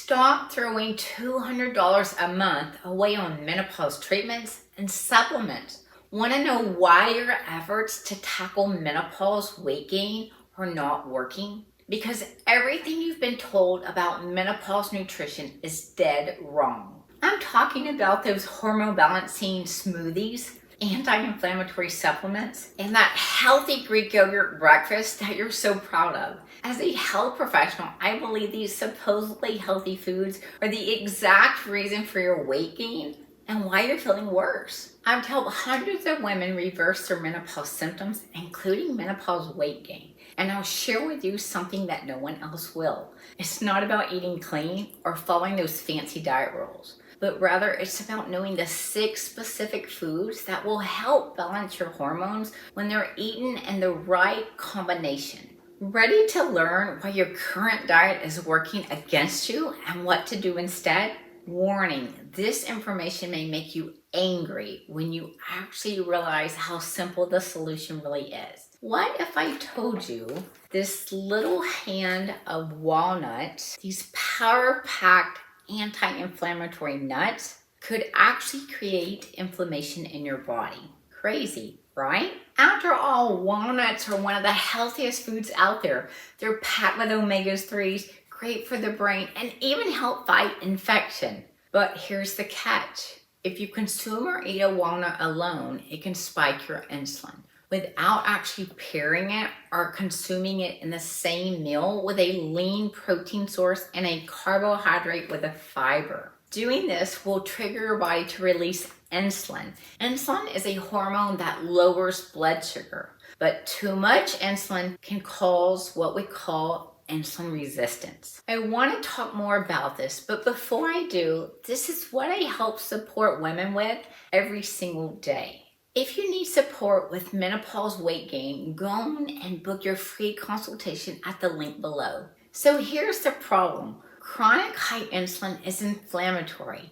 Stop throwing $200 a month away on menopause treatments and supplements. Want to know why your efforts to tackle menopause weight gain are not working? Because everything you've been told about menopause nutrition is dead wrong. I'm talking about those hormone balancing smoothies, anti-inflammatory supplements, and that healthy Greek yogurt breakfast that you're so proud of. As a health professional, I believe these supposedly healthy foods are the exact reason for your weight gain and why you're feeling worse. I've helped hundreds of women reverse their menopause symptoms, including menopause weight gain. And I'll share with you something that no one else will. It's not about eating clean or following those fancy diet rules, but rather it's about knowing the 6 specific foods that will help balance your hormones when they're eaten in the right combination. Ready to learn why your current diet is working against you and what to do instead? Warning, this information may make you angry when you actually realize how simple the solution really is. What if I told you this little hand of walnuts, these power-packed anti-inflammatory nuts, could actually create inflammation in your body? Crazy, right? After all, walnuts are one of the healthiest foods out there. They're packed with omega-3s, great for the brain, and even help fight infection. But here's the catch. If you consume or eat a walnut alone, it can spike your insulin without actually pairing it or consuming it in the same meal with a lean protein source and a carbohydrate with a fiber. Doing this will trigger your body to release insulin. Insulin is a hormone that lowers blood sugar, but too much insulin can cause what we call insulin resistance. I want to talk more about this, but before I do, this is what I help support women with every single day. If you need support with menopause weight gain, go on and book your free consultation at the link below. So here's the problem. Chronic high insulin is inflammatory.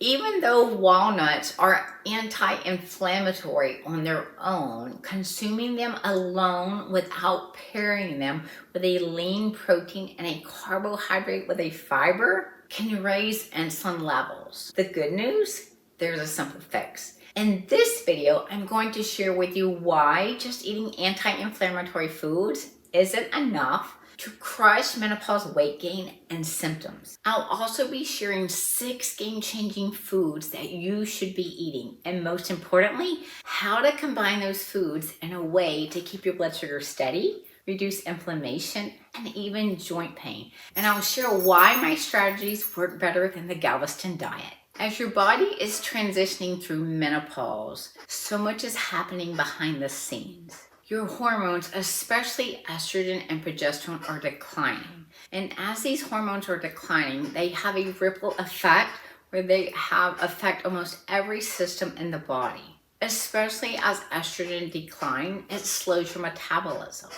Even though walnuts are anti-inflammatory on their own, consuming them alone without pairing them with a lean protein and a carbohydrate with a fiber can raise insulin levels. The good news? There's a simple fix. In this video, I'm going to share with you why just eating anti-inflammatory foods isn't enough to crush menopause weight gain and symptoms. I'll also be sharing 6 game-changing foods that you should be eating, and most importantly, how to combine those foods in a way to keep your blood sugar steady, reduce inflammation, and even joint pain. And I'll share why my strategies work better than the Galveston Diet. As your body is transitioning through menopause, so much is happening behind the scenes. Your hormones, especially estrogen and progesterone, are declining. And as these hormones are declining, they have a ripple effect where they affect almost every system in the body. Especially as estrogen declines, it slows your metabolism.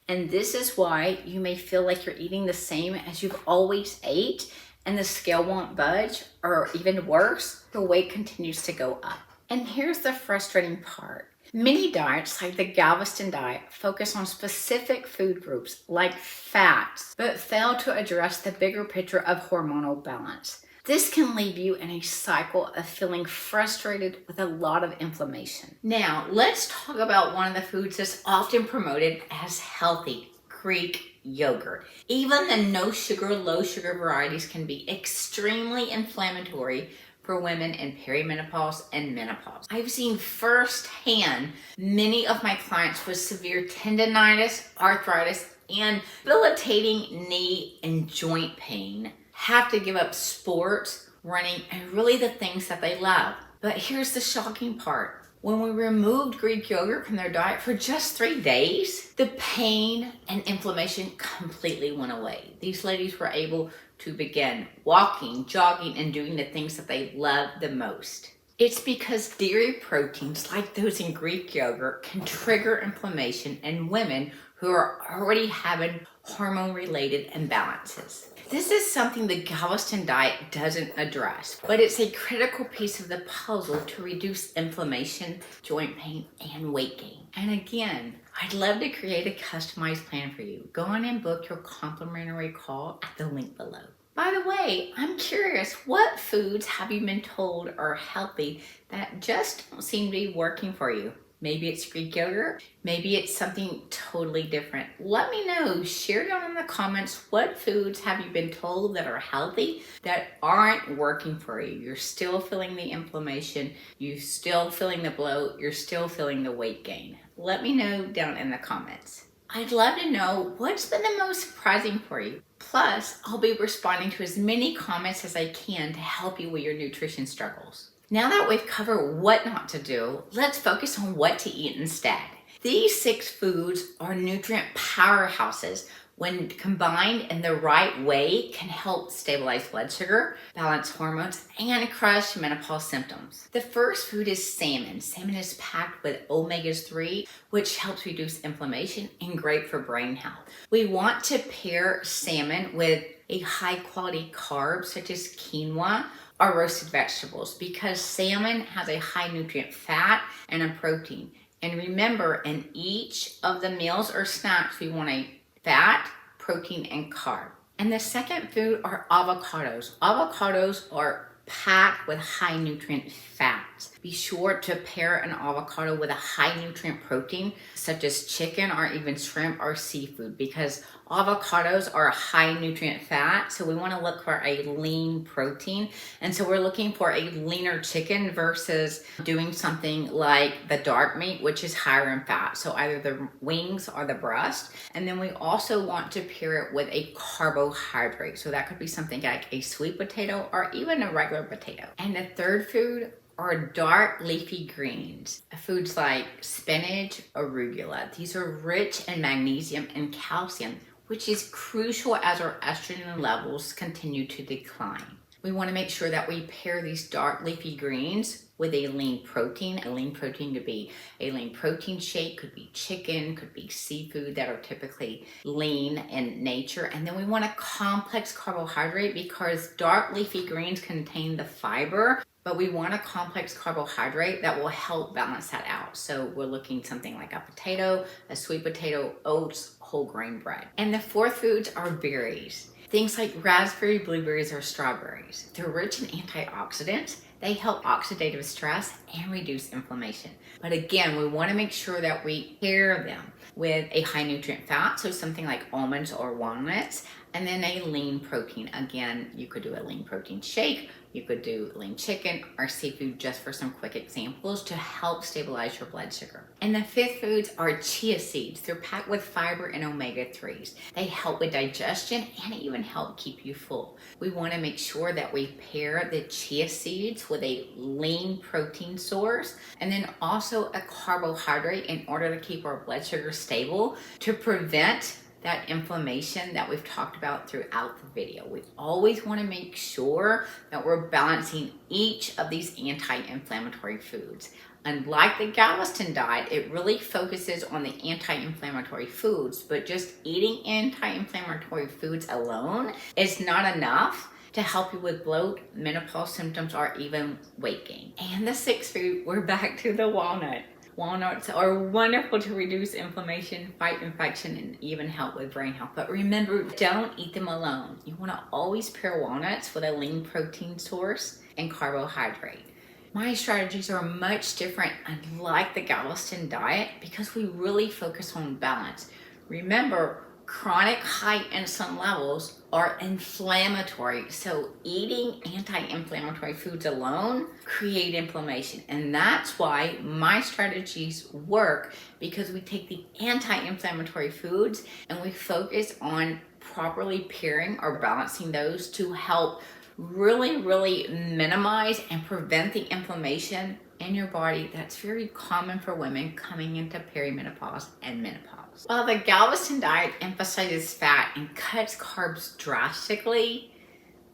And this is why you may feel like you're eating the same as you've always ate, and the scale won't budge, or even worse, the weight continues to go up. And here's the frustrating part. Many diets, like the Galveston Diet, focus on specific food groups like fats, but fail to address the bigger picture of hormonal balance. This can leave you in a cycle of feeling frustrated with a lot of inflammation. Now, let's talk about one of the foods that's often promoted as healthy: Greek yogurt. Even the no sugar, low sugar varieties can be extremely inflammatory for women in perimenopause and menopause. I've seen firsthand many of my clients with severe tendonitis, arthritis, and debilitating knee and joint pain have to give up sports, running, and really the things that they love. But here's the shocking part. When we removed Greek yogurt from their diet for just 3 days, the pain and inflammation completely went away. These ladies were able to begin walking, jogging, and doing the things that they love the most. It's because dairy proteins like those in Greek yogurt can trigger inflammation in women who are already having hormone-related imbalances. This is something the Galveston Diet doesn't address, but it's a critical piece of the puzzle to reduce inflammation, joint pain, and weight gain. And again, I'd love to create a customized plan for you. Go on and book your complimentary call at the link below. By the way, I'm curious, what foods have you been told are healthy that just don't seem to be working for you? Maybe it's Greek yogurt, maybe it's something totally different. Let me know. Share down in the comments, what foods have you been told that are healthy that aren't working for you? You're still feeling the inflammation, you're still feeling the bloat, you're still feeling the weight gain. Let me know down in the comments. I'd love to know what's been the most surprising for you. Plus, I'll be responding to as many comments as I can to help you with your nutrition struggles. Now that we've covered what not to do, let's focus on what to eat instead. These 6 foods are nutrient powerhouses. When combined in the right way, can help stabilize blood sugar, balance hormones, and crush menopause symptoms. The first food is salmon. Salmon is packed with omega-3, which helps reduce inflammation and great for brain health. We want to pair salmon with a high quality carb such as quinoa or roasted vegetables because salmon has a high nutrient fat and a protein. And remember, in each of the meals or snacks, we want a fat, protein, and carb. And the second food are avocados. Avocados are packed with high nutrient fats. Be sure to pair an avocado with a high nutrient protein such as chicken or even shrimp or seafood because avocados are a high nutrient fat, so we want to look for a lean protein. And so we're looking for a leaner chicken versus doing something like the dark meat, which is higher in fat, so either the wings or the breast. And then we also want to pair it with a carbohydrate, so that could be something like a sweet potato or even a regular potato. And the third food are dark leafy greens. Foods like spinach, arugula. These are rich in magnesium and calcium, which is crucial as our estrogen levels continue to decline. We want to make sure that we pair these dark leafy greens with a lean protein. A lean protein could be a lean protein shake, could be chicken, could be seafood that are typically lean in nature. And then we want a complex carbohydrate because dark leafy greens contain the fiber, but we want a complex carbohydrate that will help balance that out. So we're looking something like a potato, a sweet potato, oats, whole grain bread. And the fourth foods are berries. Things like raspberry, blueberries, or strawberries. They're rich in antioxidants. They help oxidative stress and reduce inflammation. But again, we want to make sure that we pair them with a high nutrient fat, so something like almonds or walnuts, and then a lean protein. Again, you could do a lean protein shake, you could do lean chicken or seafood, just for some quick examples to help stabilize your blood sugar. And the fifth foods are chia seeds. They're packed with fiber and omega-3s. They help with digestion and even help keep you full. We want to make sure that we pair the chia seeds with a lean protein source and then also a carbohydrate in order to keep our blood sugar stable to prevent that inflammation that we've talked about throughout the video. We always want to make sure that we're balancing each of these anti-inflammatory foods. Unlike the Galveston diet, it really focuses on the anti-inflammatory foods, but just eating anti-inflammatory foods alone is not enough to help you with bloat, menopause symptoms, or even weight gain. And the sixth food, we're back to the walnut. Walnuts are wonderful to reduce inflammation, fight infection, and even help with brain health. But remember, don't eat them alone. You want to always pair walnuts with a lean protein source and carbohydrate. My strategies are much different, unlike the Galveston diet, because we really focus on balance. Remember, chronic high insulin levels are inflammatory, so eating anti-inflammatory foods alone create inflammation, and that's why my strategies work, because we take the anti-inflammatory foods and we focus on properly pairing or balancing those to help really minimize and prevent the inflammation in your body that's very common for women coming into perimenopause and menopause. While the Galveston diet emphasizes fat and cuts carbs drastically,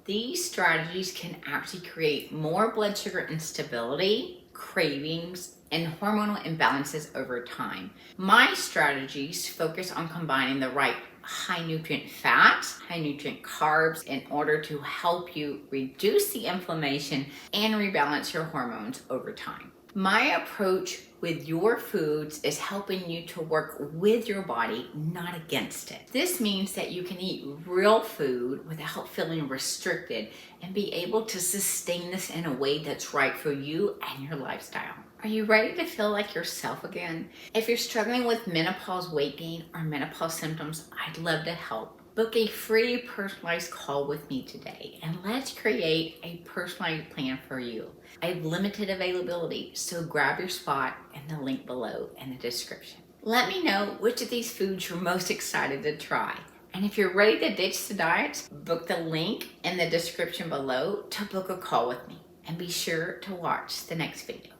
these strategies can actually create more blood sugar instability, cravings, and hormonal imbalances over time. My strategies focus on combining the right high nutrient fats, high nutrient carbs in order to help you reduce the inflammation and rebalance your hormones over time. My approach with your foods is helping you to work with your body, not against it. This means that you can eat real food without feeling restricted and be able to sustain this in a way that's right for you and your lifestyle. Are you ready to feel like yourself again? If you're struggling with menopause weight gain or menopause symptoms, I'd love to help. Book a free personalized call with me today and let's create a personalized plan for you. I have limited availability, so grab your spot in the link below in the description. Let me know which of these foods you're most excited to try. And if you're ready to ditch the diets, book the link in the description below to book a call with me. And be sure to watch the next video.